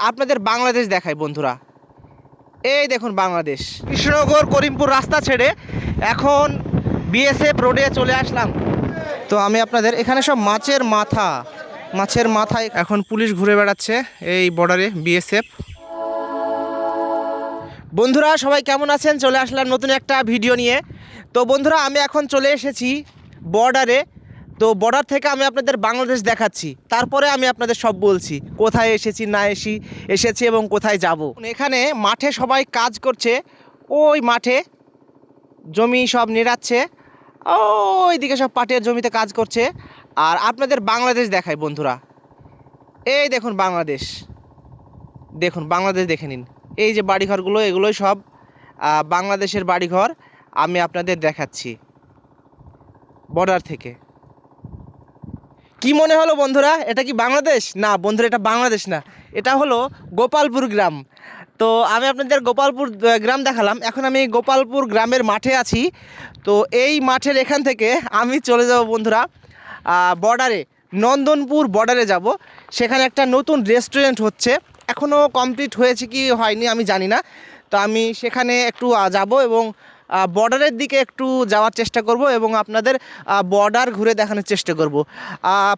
আপনাদের বাংলাদেশ দেখাই বন্ধুরা। এই দেখুন বাংলাদেশ, কৃষ্ণনগর করিমপুর রাস্তা ছেড়ে এখন বিএসএফ রোডে চলে আসলাম। তো আমি আপনাদের এখানে সব মাছের মাথায় এখন পুলিশ ঘুরে বেড়াচ্ছে এই বর্ডারে বিএসএফ। বন্ধুরা সবাই কেমন আছেন? চলে আসলাম নতুন একটা ভিডিও নিয়ে। তো বন্ধুরা আমি এখন চলে এসেছি বর্ডারে। তো বর্ডার থেকে আমি আপনাদের বাংলাদেশ দেখাচ্ছি, তারপরে আমি আপনাদের সব বলছি কোথায় এসেছি না এসেছি এবং কোথায় যাব। এখানে মাঠে সবাই কাজ করছে, ওই মাঠে জমি সব নিড়াচ্ছে, ওইদিকে সব পাটের জমিতে কাজ করছে। আর আপনাদের বাংলাদেশ দেখাই বন্ধুরা। এই দেখুন বাংলাদেশ, দেখুন বাংলাদেশ দেখে নিন। এই যে বাড়িঘরগুলো, এগুলোই সব বাংলাদেশের বাড়িঘর আমি আপনাদের দেখাচ্ছি বর্ডার থেকে। কি মনে হলো বন্ধুরা, এটা কি বাংলাদেশ? না বন্ধুরা, এটা বাংলাদেশ না, এটা হলো গোপালপুর গ্রাম। তো আমি আপনাদের গোপালপুর গ্রাম দেখালাম, এখন আমি গোপালপুর গ্রামের মাঠে আছি। তো এই মাঠের এখান থেকে আমি চলে যাব বন্ধুরা বর্ডারে, নন্দনপুর বর্ডারে যাব। সেখানে একটা নতুন রেস্টুরেন্ট হচ্ছে, এখনও কমপ্লিট হয়েছে কি হয়নি আমি জানি না। তো আমি সেখানে একটু যাব এবং বর্ডারের দিকে একটু যাওয়ার চেষ্টা করব এবং আপনাদের বর্ডার ঘুরে দেখানোর চেষ্টা করব।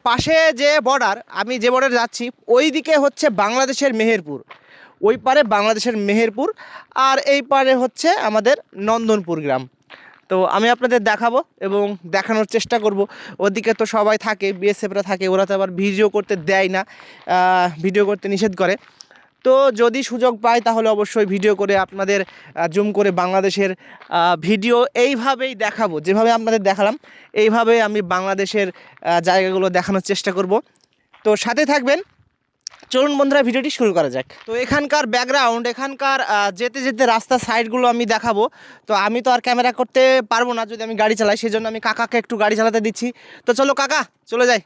পাশে যে বর্ডার, আমি যে বর্ডারে যাচ্ছি ওই দিকে হচ্ছে বাংলাদেশের মেহেরপুর, ওই পারে বাংলাদেশের মেহেরপুর, আর এই পারে হচ্ছে আমাদের নন্দনপুর গ্রাম। তো আমি আপনাদের দেখাবো এবং দেখানোর চেষ্টা করব। ওদিকে তো সবাই থাকে, বিএসএফরা থাকে, ওরা তো আবার ভিডিও করতে দেয় না, ভিডিও করতে নিষেধ করে। তো যদি সুযোগ পাই তাহলে অবশ্যই ভিডিও করে আপনাদের জুম করে বাংলাদেশের ভিডিও এইভাবেই দেখাবো, যেভাবে আপনাদের দেখালাম এইভাবে আমি বাংলাদেশের জায়গাগুলো দেখানোর চেষ্টা করব। তো সাথে থাকবেন। চলুন বন্ধুরা ভিডিওটি শুরু করা যাক। তো এখানকার ব্যাকগ্রাউন্ড, এখানকার যেতে যেতে রাস্তার সাইডগুলো আমি দেখাবো। তো আমি তো আর ক্যামেরা করতে পারবো না যদি আমি গাড়ি চালাই, সেই জন্য আমি কাকাকে একটু গাড়ি চালাতে দিচ্ছি। তো চলো কাকা, চলে যাই।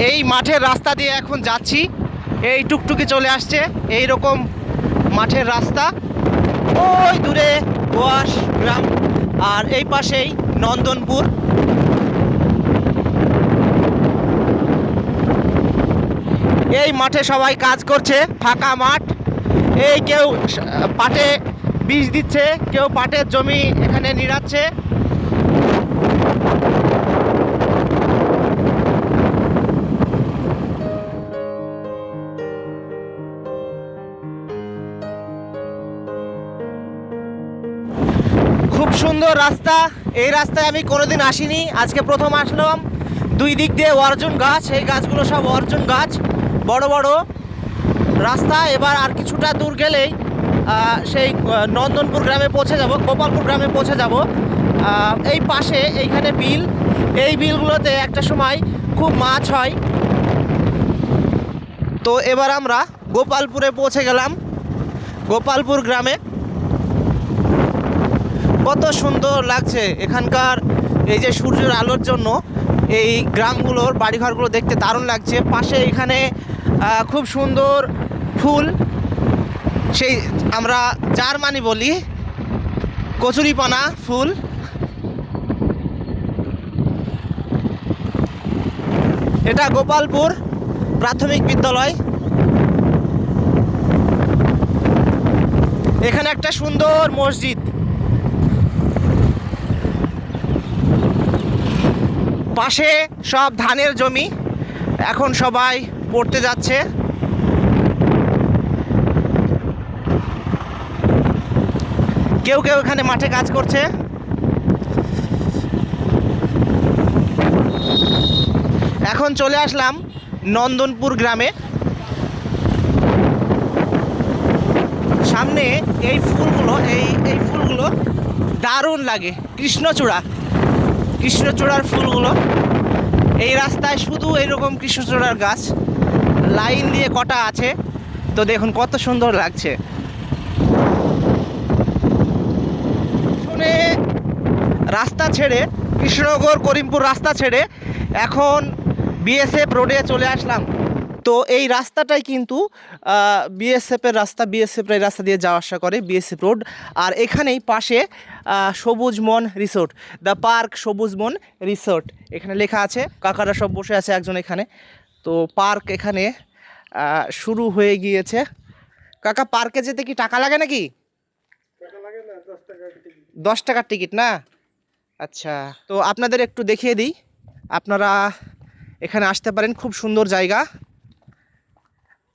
এই মাঠের রাস্তা দিয়ে এখন যাচ্ছি, এই টুকটুকি চলে আসছে, এই রকম মাঠের রাস্তা। ওই দূরে গোয়াস গ্রাম, আর এই পাশেই নন্দনপুর। এই মাঠে সবাই কাজ করছে, ফাঁকা মাঠ। এই কেউ পাটে বীজ দিচ্ছে, কেউ পাটের জমি এখানে নিড়াচ্ছে। খুব সুন্দর রাস্তা, এই রাস্তায় আমি কোনোদিন আসিনি, আজকে প্রথম আসলাম। দুই দিক দিয়ে অর্জুন গাছ, এই গাছগুলো সব অর্জুন গাছ, বড় বড় রাস্তা। এবার আর কিছুটা দূর গেলেই সেই নন্দনপুর গ্রামে পৌঁছে যাব, গোপালপুর গ্রামে পৌঁছে যাব। এই পাশে এইখানে বিল, এই বিলগুলোতে একটা সময় খুব মাছ হয়। তো এবার আমরা গোপালপুরে পৌঁছে গেলাম, গোপালপুর গ্রামে। কত সুন্দর লাগছে এখানকার, এই যে সূর্যের আলোর জন্য এই গ্রামগুলোর বাড়িঘরগুলো দেখতে দারুণ লাগছে। পাশে এখানে খুব সুন্দর ফুল, সেই আমরা জার্মানি বলি কচুরিপানা ফুল। এটা গোপালপুর প্রাথমিক বিদ্যালয়। এখানে একটা সুন্দর মসজিদ, পাশে সব ধানের জমি, এখন সবাই পড়তে যাচ্ছে। কেউ কেউ এখানে মাঠে কাজ করছে। এখন চলে আসলাম নন্দনপুর গ্রামে। সামনে এই ফুলগুলো, এই ফুলগুলো দারুণ লাগে, কৃষ্ণচূড়ার ফুলগুলো। এই রাস্তায় শুধু এইরকম কৃষ্ণচূড়ার গাছ লাইন দিয়ে কটা আছে। তো দেখুন কত সুন্দর লাগছে। রাস্তা ছেড়ে, কৃষ্ণনগর করিমপুর রাস্তা ছেড়ে এখন বিএসএফ রোডে চলে আসলাম। তো এই রাস্তাটাই কিন্তু বিএসএফের রাস্তা, বিএসএফরা এই রাস্তা দিয়ে যাওয়া আসা করে, বিএসএফ রোড। আর এখানেই পাশে সবুজ মন রিসোর্ট, দ্য পার্ক সবুজ মন রিসোর্ট এখানে লেখা আছে। কাকারা সব বসে আছে, একজন এখানে। তো পার্ক এখানে শুরু হয়ে গিয়েছে। কাকা পার্কে যেতে কি টাকা লাগে নাকি? 10 টাকার টিকিট না? আচ্ছা, তো আপনাদের একটু দেখিয়ে দিই, আপনারা এখানে আসতে পারেন, খুব সুন্দর জায়গা।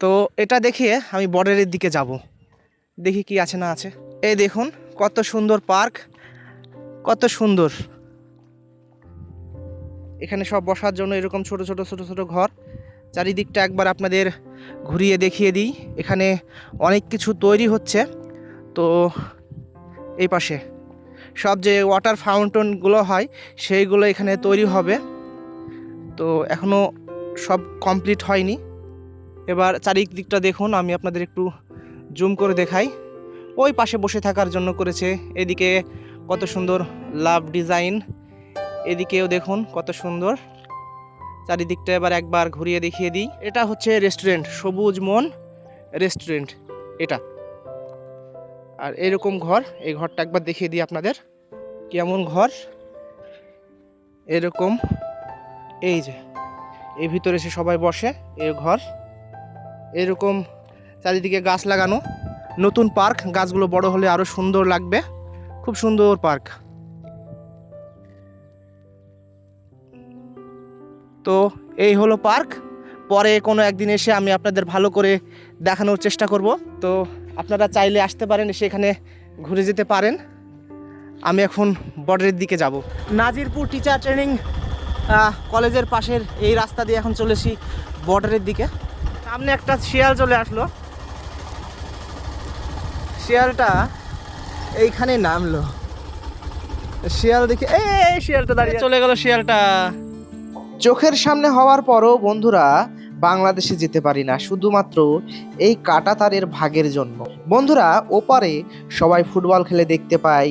তো এটা দেখিয়ে আমি বর্ডারের দিকে যাব, দেখি কি আছে না আছে। এই দেখুন কত সুন্দর পার্ক, কত সুন্দর। এখানে সব বসার জন্য এরকম ছোট ছোট ছোট ছোট ঘর। চারিদিকটা একবার আপনাদের ঘুরিয়ে দেখিয়ে দিই। এখানে অনেক কিছু তৈরি হচ্ছে। তো এই পাশে সব যে ওয়াটার ফাউন্টেনগুলো হয় সেইগুলো এখানে তৈরি হবে। তো এখনও সব কমপ্লিট হয়নি। এবার চারিদিকটা দেখুন, আমি আপনাদের একটু জুম করে দেখাই। ওই পাশে বসে থাকার জন্য করেছে। এদিকে কত সুন্দর লাভ ডিজাইন, এদিকেও দেখুন কত সুন্দর। চারিদিকটা এবার একবার ঘুরিয়ে দেখিয়ে দিই। এটা হচ্ছে রেস্টুরেন্ট, সবুজ মন রেস্টুরেন্ট এটা। আর এরকম ঘর, এই ঘরটা একবার দেখিয়ে দিই আপনাদের কেমন ঘর। এরকম, এই যে এই ভিতরে এসে সবাই বসে, এই ঘর এরকম। চারিদিকে গাছ লাগানো, নতুন পার্ক, গাছগুলো বড় হলে আরও সুন্দর লাগবে। খুব সুন্দর পার্ক। তো এই হলো পার্ক। পরে কোনো একদিন এসে আমি আপনাদের ভালো করে দেখানোর চেষ্টা করব। তো আপনারা চাইলে আসতে পারেন, এসে এখানে ঘুরে যেতে পারেন। আমি এখন বর্ডারের দিকে যাব। নাজিরপুর টিচার ট্রেনিং কলেজের পাশের এই রাস্তা দিয়ে এখন চলেছি বর্ডারের দিকে। সামনে একটা শিয়াল চলে আসলো, শিয়ালটা এইখানে নামলো। শিয়াল দেখে এই শিয়ালটা দাঁড়িয়ে চলে গেল। শিয়ালটা চোখের সামনে হওয়ার পরও বন্ধুরা বাংলাদেশে যেতে পারি না, শুধুমাত্র এই কাঁটাতারের ভাগের জন্য। বন্ধুরা ওপারে সবাই ফুটবল খেলে দেখতে পাই,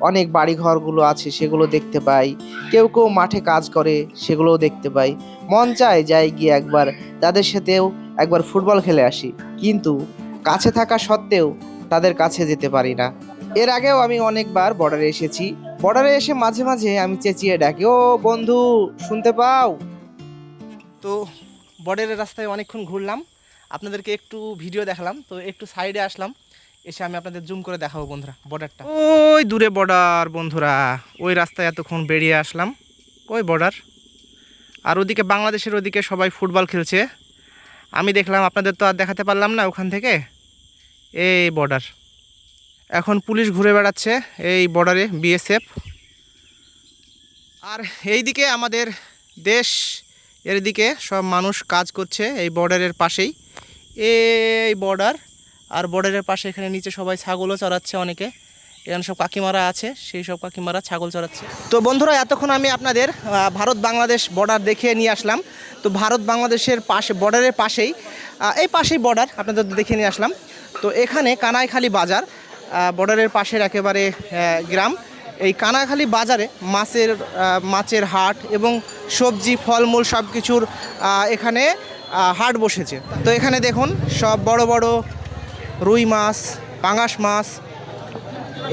অনেক বাড়িঘরগুলো আছে সেগুলো দেখতে পাই, কেউ কেউ মাঠে কাজ করে সেগুলোও দেখতে পাই। মন চায় যাই গিয়ে একবার তাদের সাথেও একবার ফুটবল খেলে আসি, কিন্তু কাছে থাকা সত্ত্বেও তাদের কাছে যেতে পারি না। এর আগেও আমি অনেকবার বর্ডারে এসেছি। বর্ডারে এসে মাঝে মাঝে আমি চেঁচিয়ে ডাকি, ও বন্ধু শুনতে পাও? তো বর্ডারের রাস্তায় অনেকক্ষণ ঘুরলাম, আপনাদেরকে একটু ভিডিও দেখালাম। তো একটু সাইডে আসলাম, এসে আমি আপনাদের জুম করে দেখাবো বন্ধুরা বর্ডারটা। ওই দূরে বর্ডার বন্ধুরা, ওই রাস্তায় এতক্ষণ বেরিয়ে আসলাম, ওই বর্ডার। আর ওদিকে বাংলাদেশের ওদিকে সবাই ফুটবল খেলছে, আমি দেখলাম, আপনাদের তো আর দেখাতে পারলাম না ওখান থেকে। এই বর্ডার, এখন পুলিশ ঘুরে বেড়াচ্ছে এই বর্ডারে, বিএসএফ। আর এইদিকে আমাদের দেশ, এর দিকে সব মানুষ কাজ করছে এই বর্ডারের পাশেই, এই বর্ডার। আর বর্ডারের পাশে এখানে নিচে সবাই ছাগলও চড়াচ্ছে অনেকে, এখানে সব কাকিমারা আছে, সেই সব কাকিমারা ছাগল চড়াচ্ছে। তো বন্ধুরা এতক্ষণ আমি আপনাদের ভারত বাংলাদেশ বর্ডার দেখিয়ে নিয়ে আসলাম। তো ভারত বাংলাদেশের পাশে, বর্ডারের পাশেই, এই পাশেই বর্ডার আপনাদের দেখিয়ে নিয়ে আসলাম। তো এখানে কানাইখালী বাজার, বর্ডারের পাশের একেবারে গ্রাম। এই কানাইখালী বাজারে মাছের হাট এবং সবজি ফলমূল সব কিছুর এখানে হাট বসেছে। তো এখানে দেখুন সব বড় বড় রুই মাছ, পাঙাশ মাছ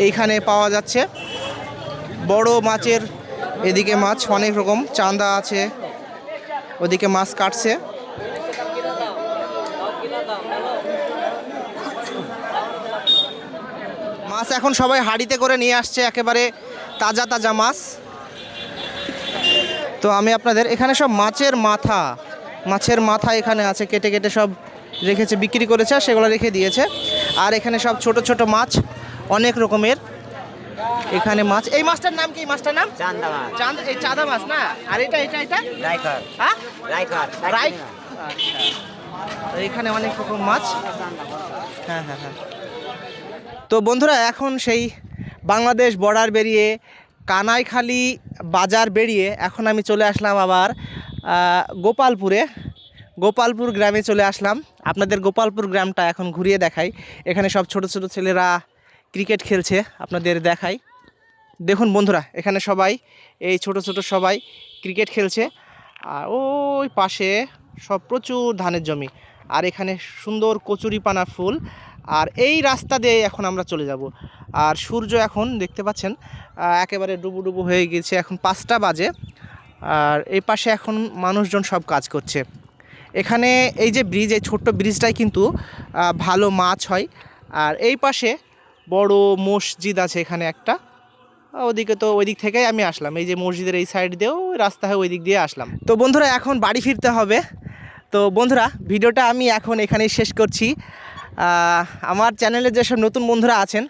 এইখানে পাওয়া যাচ্ছে। বড় মাছের, এদিকে মাছ অনেক রকম, চান্দা আছে, ওদিকে মাছ কাটছে। মাছ এখন সবাই হাঁড়িতে করে নিয়ে আসছে, একেবারে তাজা তাজা মাছ। তো আমি আপনাদের এখানে সব মাছের মাথা এখানে আছে, কেটে কেটে সব রেখেছে, বিক্রি করেছে, সেগুলো রেখে দিয়েছে। আর এখানে সব ছোট ছোট মাছ অনেক রকমের এখানে মাছ। এই মাছটার নাম কি? মাছটার নাম চান্দা মাছ। এই চাঁদা মাছ না? আর এটা এটা এটা রাইকার। হ্যাঁ রাইকার, রাইক। আচ্ছা, এখানে অনেক রকম মাছ। হ্যাঁ হ্যাঁ হ্যাঁ। তো বন্ধুরা এখন সেই বাংলাদেশ বর্ডার বেরিয়ে, কানাইখালী বাজার বেরিয়ে এখন আমি চলে আসলাম আবার গোপালপুর গ্রামে চলে আসলাম। আপনাদের গোপালপুর গ্রামটা এখন ঘুরিয়ে দেখাই। এখানে সব ছোট ছোট ছেলেরা ক্রিকেট খেলছে, আপনাদের দেখাই। দেখুন বন্ধুরা এখানে সবাই, এই ছোট ছোট সবাই ক্রিকেট খেলছে। আর ওই পাশে সব প্রচুর ধানের জমি, আর এখানে সুন্দর কচুরিপানা ফুল। আর এই রাস্তা দিয়ে এখন আমরা চলে যাব। আর সূর্য এখন দেখতে পাচ্ছেন একেবারে ডুবু হয়ে গেছে, এখন 5টা বাজে। আর এই পাশে এখন মানুষজন সব কাজ করছে। এখানে এই যে ব্রিজ, এই ছোট্ট ব্রিজটাই কিন্তু ভালো মাছ হয়। আর এই পাশে বড় মসজিদ আছে এখানে একটা, ওদিকে তো ওই দিক থেকেই আমি আসলাম, এই যে মসজিদের এই সাইড দিয়েও রাস্তা হয়, ওই দিক দিয়ে আসলাম। তো বন্ধুরা এখন বাড়ি ফিরতে হবে। তো বন্ধুরা ভিডিওটা আমি এখন এখানেই শেষ করছি। আমার চ্যানেলে যেসব নতুন বন্ধুরা আছেন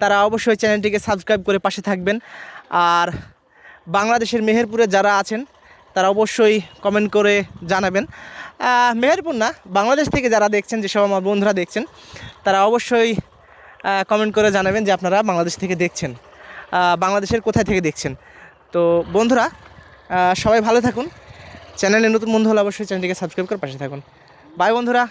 তারা অবশ্যই চ্যানেলটিকে সাবস্ক্রাইব করে পাশে থাকবেন। আর বাংলাদেশের মেহেরপুরে যারা আছেন তারা অবশ্যই কমেন্ট করে জানাবেন। মেহেরপুর না, বাংলাদেশ থেকে যারা দেখছেন, যেসব আমার বন্ধুরা দেখছেন তারা অবশ্যই কমেন্ট করে জানাবেন যে আপনারা বাংলাদেশ থেকে দেখছেন, বাংলাদেশের কোথায় থেকে দেখছেন। তো বন্ধুরা সবাই ভালো থাকুন। চ্যানেলে নতুন বন্ধু হলে অবশ্যই চ্যানেলটিকে সাবস্ক্রাইব করে পাশে থাকুন। বাই বন্ধুরা।